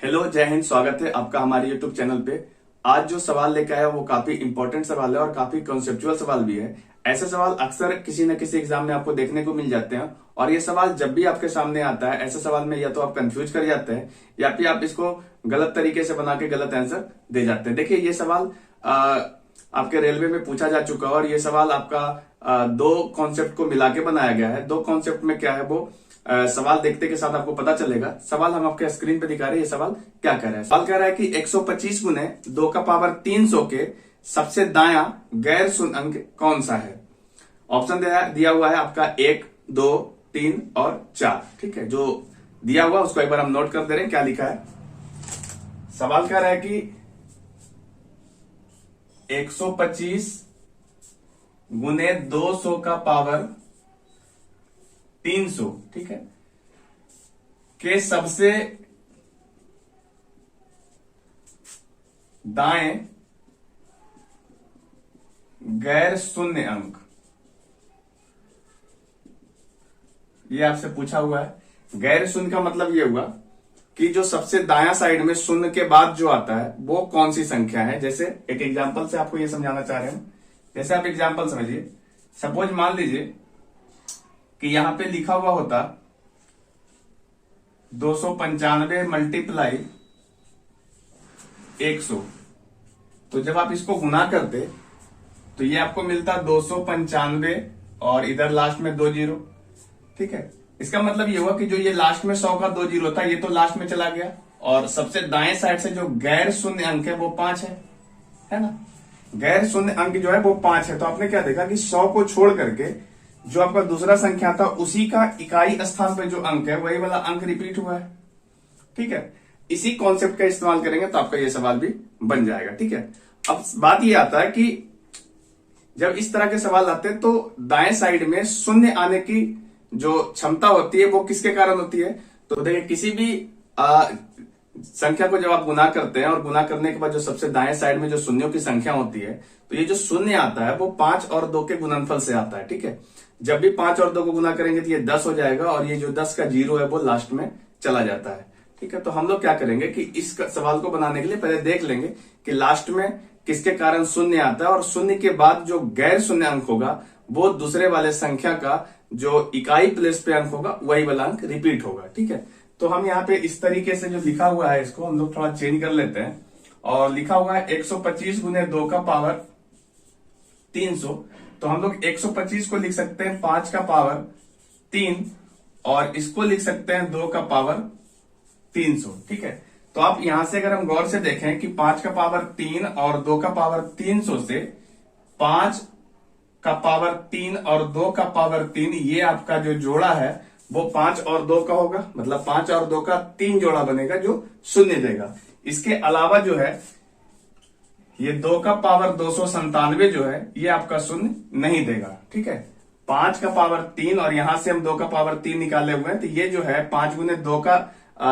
Hello, जय हिंद। स्वागत है आपका हमारे यूट्यूब चैनल पे। आज जो सवाल लेके आया वो काफी इंपॉर्टेंट सवाल है और काफी कॉन्सेप्चुअल सवाल भी है। ऐसे सवाल अक्सर किसी न किसी एग्जाम में आपको देखने को मिल जाते हैं और ये सवाल जब भी आपके सामने आता है, ऐसे सवाल में या तो आप कंफ्यूज कर जाते हैं या फिर आप इसको गलत तरीके से बना के गलत आंसर दे जाते हैं। देखिए, ये सवाल आपके रेलवे में पूछा जा चुका है और ये सवाल आपका दो कॉन्सेप्ट को मिला के बनाया गया है। दो कॉन्सेप्ट में क्या है वो सवाल देखते के साथ आपको पता चलेगा। सवाल हम आपके स्क्रीन पे दिखा रहे हैं। ये सवाल क्या कह रहा है? सवाल कह रहा है कि 125 गुने 2 का पावर 300 के सबसे दायां गैर शून्य अंक कौन सा है? ऑप्शन दिया हुआ है आपका 1, 2, 3 और 4। ठीक है, जो दिया हुआ उसको एक बार हम नोट कर दे रहे हैं। क्या लिखा है? सवाल कह रहा है कि 125 गुने 200 का पावर 300, ठीक है, के सबसे दाएं गैर शून्य अंक। ये आपसे पूछा हुआ है। गैर शून्य का मतलब ये हुआ कि जो सबसे दायां साइड में शून्य के बाद जो आता है वो कौन सी संख्या है। जैसे एक एग्जांपल से आपको ये समझाना चाह रहे हैं। जैसे आप एग्जांपल समझिए। सपोज मान लीजिए कि यहां पे लिखा हुआ होता 295 मल्टीप्लाई 100। तो जब आप इसको गुना करते तो ये आपको मिलता 295 और इधर लास्ट में 2 जीरो। ठीक है, इसका मतलब ये हुआ कि जो ये लास्ट में 100 का 2 जीरो था ये तो लास्ट में चला गया और सबसे दाएं साइड से जो गैर शून्य अंक है वो 5 है ना। गैर शून्य अंक जो है वो 5 है। तो आपने क्या देखा कि 100 को छोड़ करके जो आपका दूसरा संख्या था उसी का इकाई स्थान पे जो अंक है वही वाला अंक रिपीट हुआ है। ठीक है, इसी कॉन्सेप्ट का इस्तेमाल करेंगे तो आपका ये सवाल भी बन जाएगा। ठीक है, अब बात ये आता है कि जब इस तरह के सवाल आते हैं तो दाएं साइड में शून्य आने की जो क्षमता होती है वो किसके कारण होती है? तो देखिए, किसी भी संख्या को जब आप गुना करते हैं और गुना करने के बाद जो सबसे दाएं साइड में जो शून्यों की संख्या होती है तो ये जो शून्य आता है वो 5 और 2 के गुणनफल से आता है। ठीक है, जब भी 5 और 2 को गुना करेंगे तो ये 10 हो जाएगा और ये जो 10 का जीरो है वो लास्ट में चला जाता है। ठीक है, तो हम लोग क्या करेंगे कि इस सवाल को बनाने के लिए पहले देख लेंगे कि लास्ट में किसके कारण शून्य आता है और शून्य के बाद जो गैर शून्य अंक होगा वो दूसरे वाले संख्या का जो इकाई प्लेस पे अंक होगा वही वाला अंक रिपीट होगा। ठीक है, तो हम यहाँ पे इस तरीके से जो लिखा हुआ है इसको हम लोग थोड़ा चेंज कर लेते हैं और लिखा हुआ है 125 गुने 2 का पावर 300। तो हम लोग 125 को लिख सकते हैं 5 का पावर 3 और इसको लिख सकते हैं 2 का पावर 300। ठीक है, तो आप यहां से अगर हम गौर से देखें कि 5 का पावर 3 और 2 का पावर 300 से 5 का पावर 3 और 2 का पावर 3 ये आपका जो जोड़ा है वो 5 और 2 का होगा। मतलब 5 और 2 का 3 जोड़ा बनेगा जो शून्य देगा। इसके अलावा जो है ये 2 का पावर 297 जो है ये आपका शून्य नहीं देगा। ठीक है, 5 का पावर 3 और यहां से हम 2 का पावर 3 निकाले हुए हैं तो ये जो है 5 गुने 2 का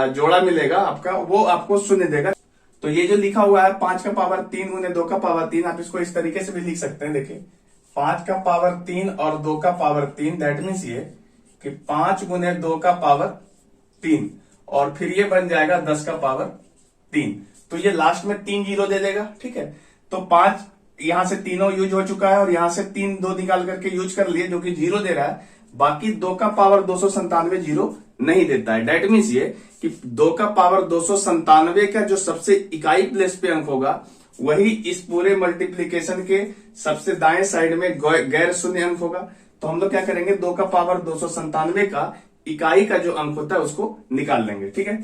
जोड़ा मिलेगा आपका, वो आपको शून्य देगा। तो ये जो लिखा हुआ है 5 का पावर 3 गुने 2 का पावर 3, आप इसको इस तरीके से भी लिख सकते हैं। देखिए, 5 का पावर 3 और 2 का पावर 3 दैट मीन्स ये कि 5 गुने 2 का पावर 3 और फिर ये बन जाएगा 10 का पावर 3। तो ये लास्ट में 3 जीरो दे देगा। ठीक है, तो 5 यहां से तीनों यूज हो चुका है और यहां से 3 2 निकाल करके यूज कर लिए जो कि जीरो दे रहा है। बाकी 2 का पावर 297 जीरो नहीं देता है। डेट मीन्स ये कि 2 का पावर 297 का जो सबसे इकाई प्लेस पे अंक होगा वही इस पूरे मल्टीप्लीकेशन के सबसे दाएं साइड में गैर शून्य अंक होगा। तो हम लोग क्या करेंगे, 2 का पावर 297 का इकाई का जो अंक होता है उसको निकाल लेंगे। ठीक है,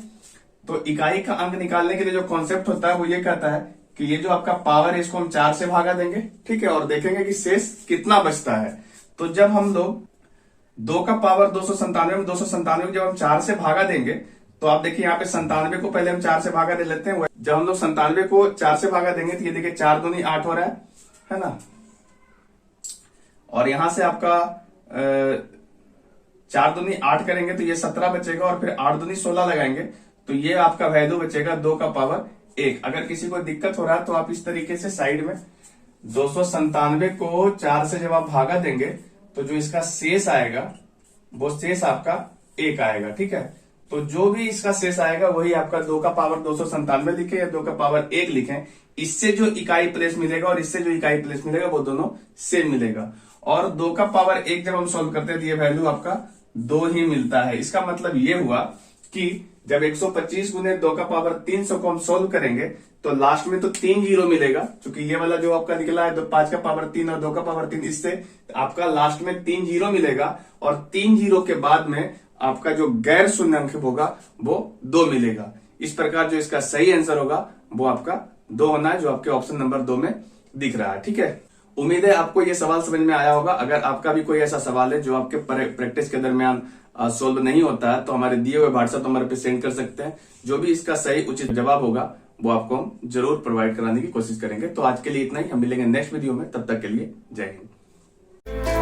तो इकाई का अंक निकालने के लिए जो कॉन्सेप्ट होता है वो ये कहता है कि ये जो आपका पावर है इसको हम 4 से भागा देंगे। ठीक है, और देखेंगे कि शेष कितना बचता है। तो जब हम लोग 2 का पावर 297 में 297 जब हम 4 से भागा देंगे तो आप देखिए यहाँ पे 97 को पहले हम 4 से भागा दे लेते हैं। जब हम लोग 97 को 4 से भागा देंगे तो ये देखिए 4 दूनी 8 हो रहा है ना। और यहां से आपका 4 दूनी 8 करेंगे तो ये 17 बचेगा और फिर 8 दूनी 16 लगाएंगे तो ये आपका वैल्यू बचेगा 2 का पावर 1। अगर किसी को दिक्कत हो रहा है तो आप इस तरीके से साइड में 297 को 4 से जब आप भागा देंगे तो जो इसका शेष आएगा वो शेष आपका 1 आएगा। ठीक है, तो जो भी इसका शेष आएगा वही आपका 2 का पावर 297 लिखे या 2 का पावर 1 लिखे। इससे जो इकाई प्लेस मिलेगा और इससे जो इकाई प्लेस मिलेगा वो दोनों सेम मिलेगा। और 2 का पावर 1 जब हम सोल्व करते हैं तो ये वैल्यू आपका 2 ही मिलता है। इसका मतलब ये हुआ कि जब 125 गुने 2 का पावर 300 को हम सोल्व करेंगे तो लास्ट में तो 3 जीरो मिलेगा, क्योंकि ये वाला जो आपका निकला है 5 का पावर 3 और 2 का पावर 3, इससे आपका लास्ट में 3 जीरो मिलेगा। और 3 जीरो के बाद में आपका जो गैर शून्य अंक होगा वो 2 मिलेगा। इस प्रकार जो इसका सही आंसर होगा वो आपका 2 होना है, जो आपके ऑप्शन नंबर 2 में दिख रहा है। ठीक है, उम्मीद है आपको ये सवाल समझ में आया होगा। अगर आपका भी कोई ऐसा सवाल है जो आपके प्रैक्टिस के दरमियान सोल्व नहीं होता है तो हमारे दिए हुए व्हाट्सएप नंबर पे सेंड कर सकते हैं। जो भी इसका सही उचित जवाब होगा वो आपको हम जरूर प्रोवाइड कराने की कोशिश करेंगे। तो आज के लिए इतना ही, हम मिलेंगे नेक्स्ट वीडियो में, तब तक के लिए जय हिंद।